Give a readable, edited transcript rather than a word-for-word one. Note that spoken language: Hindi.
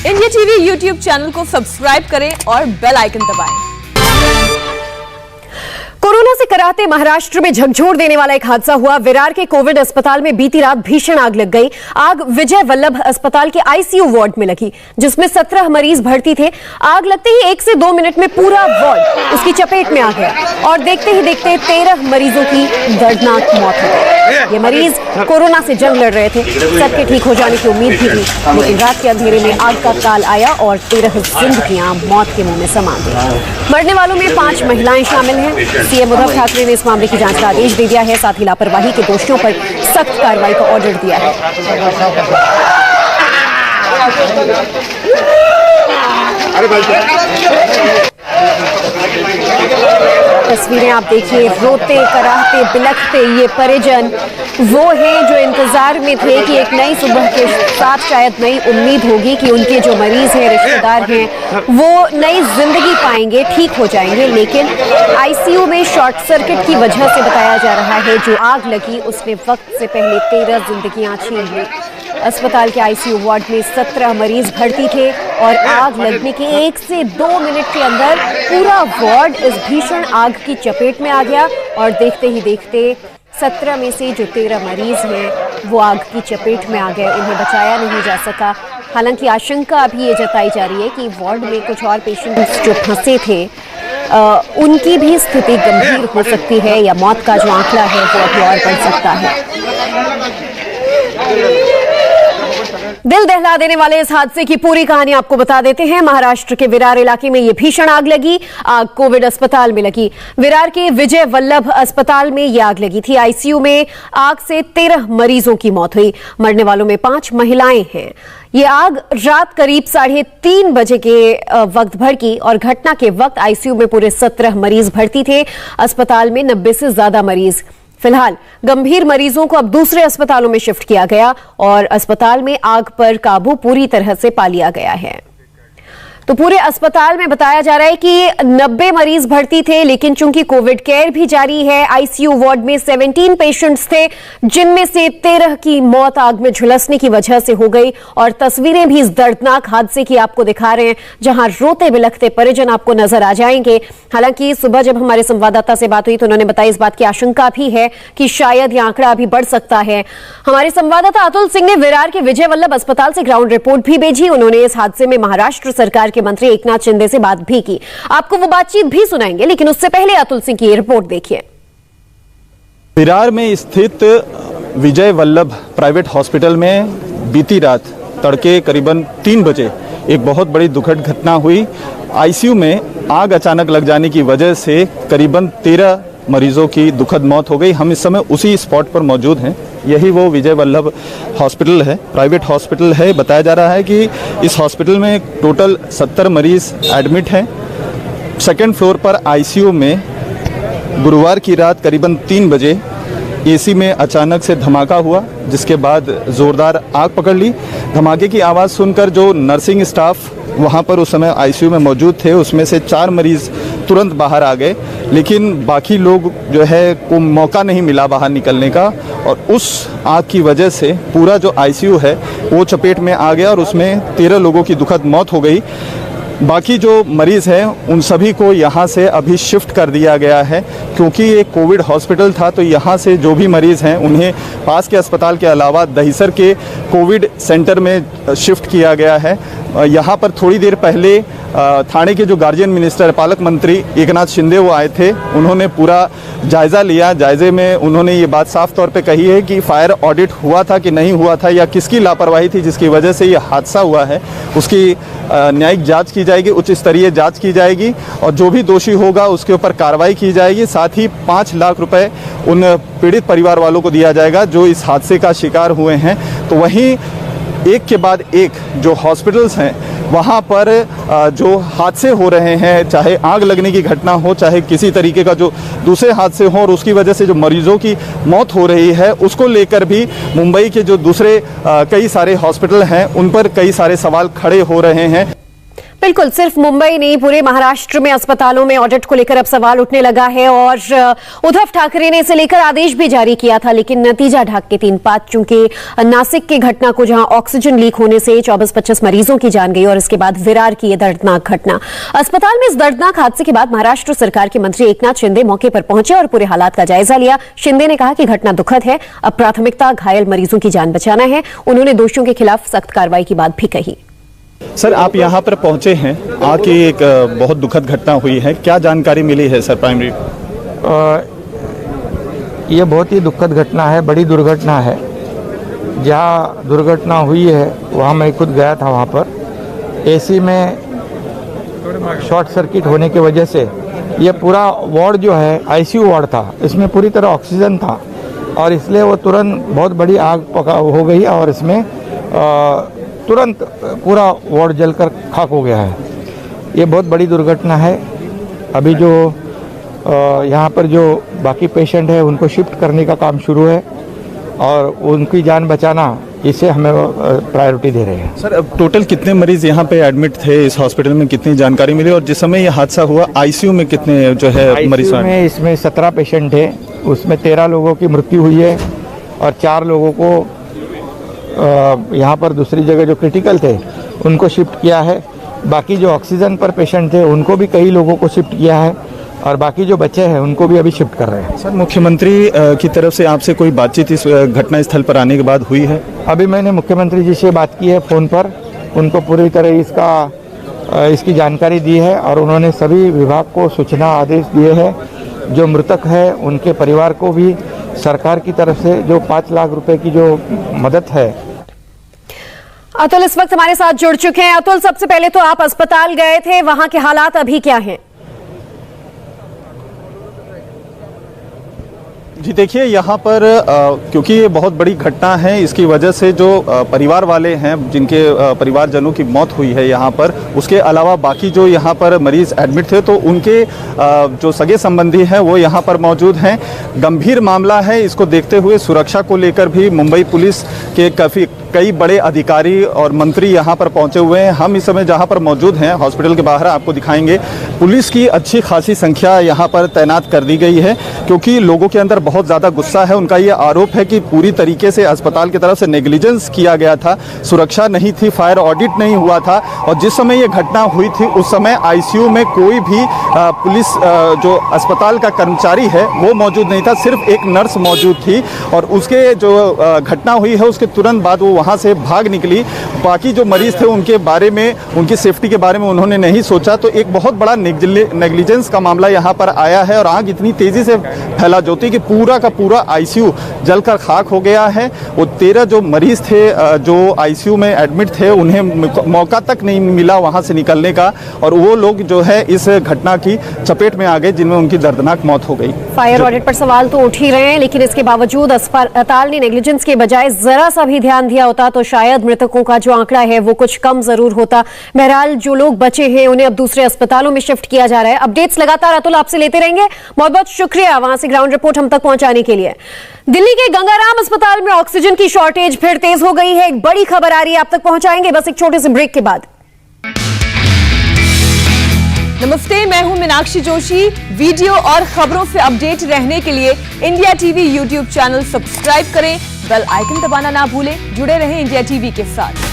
इंडिया टीवी यूट्यूब चैनल को सब्सक्राइब करें और बेल आइकन दबाएं। कोरोना से कराहते महाराष्ट्र में झकझोर देने वाला एक हादसा हुआ। विरार के कोविड अस्पताल में बीती रात भीषण आग लग गई। आग विजय वल्लभ अस्पताल के आईसीयू वार्ड में लगी, जिसमें 17 मरीज भर्ती थे। आग लगते ही 1 से 2 मिनट में पूरा वार्ड उसकी चपेट में आ गया और देखते ही देखते 13 मरीजों की दर्दनाक मौत हो गई। ये मरीज कोरोना से जंग लड़ रहे थे, सबके ठीक हो जाने की उम्मीद भी थी, लेकिन रात के अंधेरे में आग का काल आया और 13 जिंदगियां मौत के मुंह में समा गई। मरने वालों में 5 महिलाएं शामिल हैं। सीएम उद्धव ठाकरे ने इस मामले की जांच का आदेश दे दिया है, साथ ही लापरवाही के दोषियों पर सख्त कार्रवाई का ऑर्डर दिया है। तस्वीरें आप देखिए, रोते कराहते बिलखते ये परिजन वो हैं जो इंतजार में थे कि एक नई सुबह के साथ शायद नई उम्मीद होगी कि उनके जो मरीज हैं, रिश्तेदार हैं, वो नई जिंदगी पाएंगे, ठीक हो जाएंगे। लेकिन आईसीयू में शॉर्ट सर्किट की वजह से बताया जा रहा है जो आग लगी उसने वक्त से पहले 13 जिंदगियां छीन ली। अस्पताल के आईसीयू वार्ड में 17 मरीज भर्ती थे और आग लगने के 1 से 2 मिनट के अंदर पूरा वार्ड इस भीषण आग की चपेट में आ गया और देखते ही देखते 17 में से जो 13 मरीज हैं वो आग की चपेट में आ गए। उन्हें बचाया नहीं जा सका। हालांकि आशंका अभी ये जताई जा रही है कि वार्ड में कुछ और पेशेंट्स जो फंसे थे उनकी भी स्थिति गंभीर हो सकती है या मौत का जो आंकड़ा है वो अभी और बढ़ सकता है। दिल दहला देने वाले इस हादसे की पूरी कहानी आपको बता देते हैं। महाराष्ट्र के विरार इलाके में यह भीषण आग लगी। आग कोविड अस्पताल में लगी। विरार के विजय वल्लभ अस्पताल में यह आग लगी थी। आईसीयू में आग से 13 मरीजों की मौत हुई। मरने वालों में 5 महिलाएं हैं। ये आग रात करीब 3:30 बजे के वक्त भड़की और घटना के वक्त आईसीयू में पूरे 17 मरीज भर्ती थे। अस्पताल में 90 से ज्यादा मरीज। फिलहाल गंभीर मरीजों को अब दूसरे अस्पतालों में शिफ्ट किया गया और अस्पताल में आग पर काबू पूरी तरह से पा लिया गया है। तो पूरे अस्पताल में बताया जा रहा है कि 90 मरीज भर्ती थे, लेकिन चूंकि कोविड केयर भी जारी है, आईसीयू वार्ड में 17 पेशेंट्स थे, जिनमें से 13 की मौत आग में झुलसने की वजह से हो गई। और तस्वीरें भी इस दर्दनाक हादसे की आपको दिखा रहे हैं, जहां रोते बिलखते परिजन आपको नजर आ जाएंगे। हालांकि सुबह जब हमारे संवाददाता से बात हुई तो उन्होंने बताया इस बात की आशंका भी है कि शायद यह आंकड़ा अभी बढ़ सकता है। हमारे संवाददाता अतुल सिंह ने विरार के विजय वल्लभ अस्पताल से ग्राउंड रिपोर्ट भी भेजी। उन्होंने इस हादसे में महाराष्ट्र सरकार के मंत्री एकनाथ शिंदे से बात भी की। आपको वो बातचीत भी सुनाएंगे, लेकिन उससे पहले अतुल सिंह की ये रिपोर्ट देखिए। विरार में स्थित विजय वल्लभ प्राइवेट हॉस्पिटल में बीती रात तड़के करीबन 3 बजे एक बहुत बड़ी दुखद घटना हुई। आईसीयू में आग अचानक लग जाने की वजह से करीबन 13 मरीजों की दुखद मौत हो गई। हम इस समय उसी स्पॉट पर मौजूद हैं। यही वो विजय वल्लभ हॉस्पिटल है, प्राइवेट हॉस्पिटल है। बताया जा रहा है कि इस हॉस्पिटल में टोटल 70 मरीज एडमिट हैं। सेकंड फ्लोर पर आईसीयू में गुरुवार की रात करीबन 3 बजे एसी में अचानक से धमाका हुआ, जिसके बाद ज़ोरदार आग पकड़ ली। धमाके की आवाज़ सुनकर जो नर्सिंग स्टाफ वहाँ पर उस समय आईसीयू में मौजूद थे, उसमें से 4 मरीज़ तुरंत बाहर आ गए, लेकिन बाकी लोग जो है को मौका नहीं मिला बाहर निकलने का और उस आग की वजह से पूरा जो आईसीयू है वो चपेट में आ गया और उसमें 13 लोगों की दुखद मौत हो गई। बाकी जो मरीज़ हैं उन सभी को यहाँ से अभी शिफ्ट कर दिया गया है, क्योंकि ये कोविड हॉस्पिटल था तो यहाँ से जो भी मरीज़ हैं उन्हें पास के अस्पताल के अलावा दहिसर के कोविड सेंटर में शिफ्ट किया गया है। यहाँ पर थोड़ी देर पहले थाने के जो गार्जियन मिनिस्टर पालक मंत्री एकनाथ शिंदे वो आए थे, उन्होंने पूरा जायज़ा लिया। जायज़े में उन्होंने ये बात साफ तौर पे कही है कि फायर ऑडिट हुआ था कि नहीं हुआ था या किसकी लापरवाही थी जिसकी वजह से ये हादसा हुआ है, उसकी न्यायिक जांच की जाएगी, उच्च स्तरीय जांच की जाएगी और जो भी दोषी होगा उसके ऊपर कार्रवाई की जाएगी। साथ ही 5 लाख रुपए उन पीड़ित परिवार वालों को दिया जाएगा जो इस हादसे का शिकार हुए हैं। तो वहीं एक के बाद एक जो हॉस्पिटल्स हैं वहाँ पर जो हादसे हो रहे हैं, चाहे आग लगने की घटना हो, चाहे किसी तरीके का जो दूसरे हादसे हों और उसकी वजह से जो मरीजों की मौत हो रही है, उसको लेकर भी मुंबई के जो दूसरे कई सारे हॉस्पिटल हैं उन पर कई सारे सवाल खड़े हो रहे हैं। बिल्कुल, सिर्फ मुंबई नहीं पूरे महाराष्ट्र में अस्पतालों में ऑडिट को लेकर अब सवाल उठने लगा है और उद्धव ठाकरे ने इसे लेकर आदेश भी जारी किया था, लेकिन नतीजा ढाक के तीन पात। चूंकि नासिक की घटना को जहां ऑक्सीजन लीक होने से 24-25 मरीजों की जान गई और इसके बाद विरार की यह दर्दनाक घटना। अस्पताल में इस दर्दनाक हादसे के बाद महाराष्ट्र सरकार के मंत्री एकनाथ शिंदे मौके पर पहुंचे और पूरे हालात का जायजा लिया। शिंदे ने कहा कि घटना दुखद है, अब प्राथमिकता घायल मरीजों की जान बचाना है। उन्होंने दोषियों के खिलाफ सख्त कार्रवाई की बात भी कही। सर, आप यहाँ पर पहुंचे हैं, आके एक बहुत दुखद घटना हुई है, क्या जानकारी मिली है सर? प्राइमरी ये बहुत ही दुखद घटना है, बड़ी दुर्घटना है। जहाँ दुर्घटना हुई है वहाँ मैं खुद गया था। वहाँ पर एसी में शॉर्ट सर्किट होने की वजह से ये पूरा वार्ड जो है आईसीयू वार्ड था, इसमें पूरी तरह ऑक्सीजन था और इसलिए वो तुरंत बहुत बड़ी आग पका हो गई और इसमें तुरंत पूरा वार्ड जलकर खाक हो गया है। ये बहुत बड़ी दुर्घटना है। अभी जो यहाँ पर जो बाकी पेशेंट है उनको शिफ्ट करने का काम शुरू है और उनकी जान बचाना, इसे हमें प्रायोरिटी दे रहे हैं। सर, अब टोटल कितने मरीज यहाँ पे एडमिट थे इस हॉस्पिटल में, कितनी जानकारी मिली? और जिस समय ये हादसा हुआ आईसीयू में कितने जो है मरीज में? इसमें 17 पेशेंट है, उसमें 13 लोगों की मृत्यु हुई है और 4 लोगों को यहाँ पर दूसरी जगह जो क्रिटिकल थे उनको शिफ्ट किया है। बाकी जो ऑक्सीजन पर पेशेंट थे उनको भी कई लोगों को शिफ्ट किया है और बाकी जो बच्चे हैं उनको भी अभी शिफ्ट कर रहे हैं। सर, मुख्यमंत्री की तरफ से आपसे कोई बातचीत इस घटना स्थल पर आने के बाद हुई है? अभी मैंने मुख्यमंत्री जी से बात की है फ़ोन पर, उनको पूरी तरह इसकी जानकारी दी है और उन्होंने सभी विभाग को सूचना आदेश दिए हैं। जो मृतक है उनके परिवार को भी सरकार की तरफ से जो 5 लाख रुपए की जो मदद है। अतुल इस वक्त हमारे साथ जुड़ चुके हैं। अतुल, सबसे पहले तो आप अस्पताल गए थे, वहां के हालात अभी क्या हैं? जी देखिए, यहाँ पर क्योंकि ये बहुत बड़ी घटना है, इसकी वजह से जो परिवार वाले हैं जिनके परिवारजनों की मौत हुई है यहाँ पर, उसके अलावा बाकी जो यहाँ पर मरीज एडमिट थे तो उनके जो सगे संबंधी हैं वो यहाँ पर मौजूद हैं। गंभीर मामला है, इसको देखते हुए सुरक्षा को लेकर भी मुंबई पुलिस के कई बड़े अधिकारी और मंत्री यहाँ पर पहुँचे हुए हैं। हम इस समय जहाँ पर मौजूद हैं हॉस्पिटल के बाहर आपको दिखाएंगे, पुलिस की अच्छी खासी संख्या यहाँ पर तैनात कर दी गई है क्योंकि लोगों के अंदर बहुत ज़्यादा गुस्सा है। उनका ये आरोप है कि पूरी तरीके से अस्पताल की तरफ से नेग्लिजेंस किया गया था, सुरक्षा नहीं थी, फायर ऑडिट नहीं हुआ था और जिस समय ये घटना हुई थी उस समय आईसीयू में कोई भी पुलिस जो अस्पताल का कर्मचारी है वो मौजूद नहीं था, सिर्फ एक नर्स मौजूद थी और उसके जो घटना हुई है उसके तुरंत बाद वो वहाँ से भाग निकली। बाकी जो मरीज थे उनके बारे में, उनकी सेफ्टी के बारे में उन्होंने नहीं सोचा, तो एक बहुत बड़ा नेग्लिजेंस का मामला यहाँ पर आया है और आग इतनी तेज़ी से फैला जोती कि पूरा का पूरा आईसीयू जलकर खाक हो गया है। वो 13 जो मरीज थे जो आईसीयू में एडमिट थे उन्हें मौका तक नहीं मिला वहाँ से निकलने का और वो लोग जो है इस घटना की चपेट में आ गए जिनमें उनकी दर्दनाक मौत हो गई। फायर ऑडिट पर सवाल तो उठ ही रहे हैं, लेकिन इसके बावजूद अस्पताल ने नेग्लिजेंस के बजाय जरा सा भी ध्यान दिया होता तो शायद मृतकों का जो आंकड़ा है वो कुछ कम जरूर होता। बहरहाल जो लोग बचे हैं उन्हें अब दूसरे अस्पतालों में शिफ्ट किया जा रहा है। अपडेट्स लगातार अतुल आपसे लेते रहेंगे। बहुत बहुत शुक्रिया वहां से ग्राउंड रिपोर्ट हम तक पहुंचाने के लिए। दिल्ली के गंगाराम अस्पताल में ऑक्सीजन की शॉर्टेज फिर तेज हो गई है। एक बड़ी खबर आ रही है, आप तक पहुंचाएंगे बस एक छोटे से ब्रेक के बाद। नमस्ते, मैं हूं मीनाक्षी जोशी। वीडियो और खबरों से अपडेट रहने के लिए India TV YouTube channel subscribe करें, बेल आइकन दबाना ना भूलें। जुड़े रहें इंडिया टीवी के साथ।